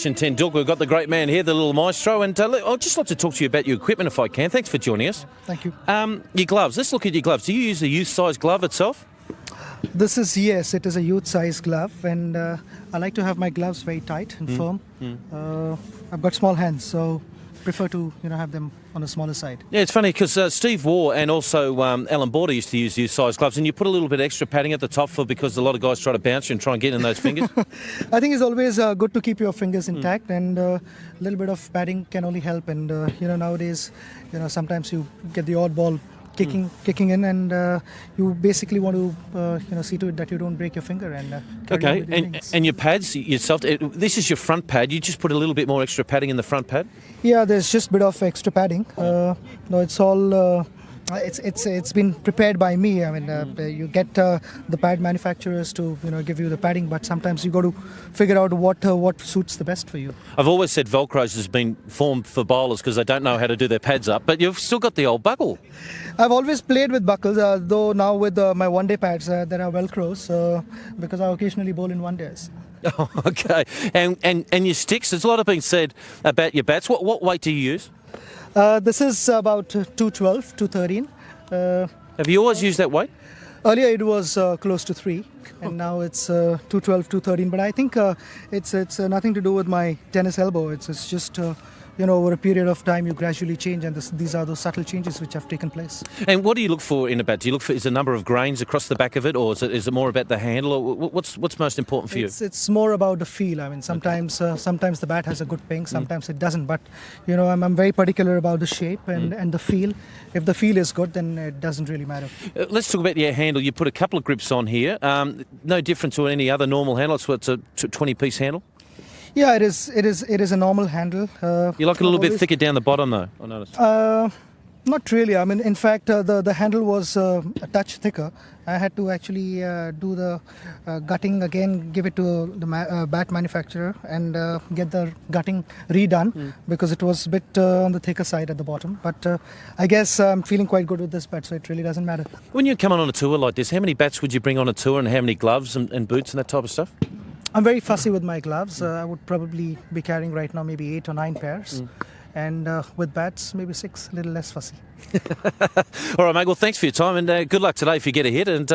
Sachin Tendulkar. We've got the great man here, the little maestro, and I'd just like to talk to you about your equipment if I can. Thanks for joining us. Thank you. Your gloves. Let's look at your gloves. Do you use the youth-size glove itself? Yes, it is a youth-size glove, and I like to have my gloves very tight and firm. I've got small hands, so prefer to have them on the smaller side. Yeah, it's funny because Steve Waugh and also Alan Border used to use youth-size gloves, and you put a little bit extra padding at the top because a lot of guys try to bounce you and try and get in those fingers. I think it's always good to keep your fingers intact, and a little bit of padding can only help. And nowadays, sometimes you get the odd ball kicking in, and you basically want to see to it that you don't break your finger. And okay, and your pads yourself. This is your front pad. You just put a little bit more extra padding in the front pad. Yeah, there's just a bit of extra padding. No, it's all. It's been prepared by me. I mean, you get the pad manufacturers to give you the padding, but sometimes you got to figure out what suits the best for you. I've always said Velcros has been formed for bowlers because they don't know how to do their pads up, but you've still got the old buckle. I've always played with buckles, though now with my one-day pads there are Velcros because I occasionally bowl in one-days. Oh, okay. And your sticks. There's a lot of being said about your bats. What weight do you use? This is about 212, 213. Have you always used that weight? Earlier it was close to 3, and now it's 212, 213. But I think it's nothing to do with my tennis elbow. It's just over a period of time you gradually change, and these are those subtle changes which have taken place. And what do you look for in a bat? Do you look for is the number of grains across the back of it, or is it more about the handle? Or what's most important for you? It's more about the feel. I mean, sometimes the bat has a good ping, sometimes it doesn't. But I'm very particular about the shape and the feel. If the feel is good, then it doesn't really matter. Let's talk about your handle. You put a couple of grips on here. No different to any other normal handle. It's a 20-piece handle. Yeah, it is a normal handle. You like it a little bit thicker down the bottom, though, I noticed. Not really. I mean, in fact, the handle was a touch thicker. I had to actually do the gutting again, give it to the bat manufacturer, and get the gutting redone because it was a bit on the thicker side at the bottom. But I guess I'm feeling quite good with this bat, so it really doesn't matter. When you come on a tour like this, how many bats would you bring on a tour, and how many gloves and boots and that type of stuff? I'm very fussy with my gloves. I would probably be carrying right now maybe 8 or 9 pairs. And with bats, maybe 6, a little less fussy. All right, mate. Well, thanks for your time, and good luck today if you get a hit. And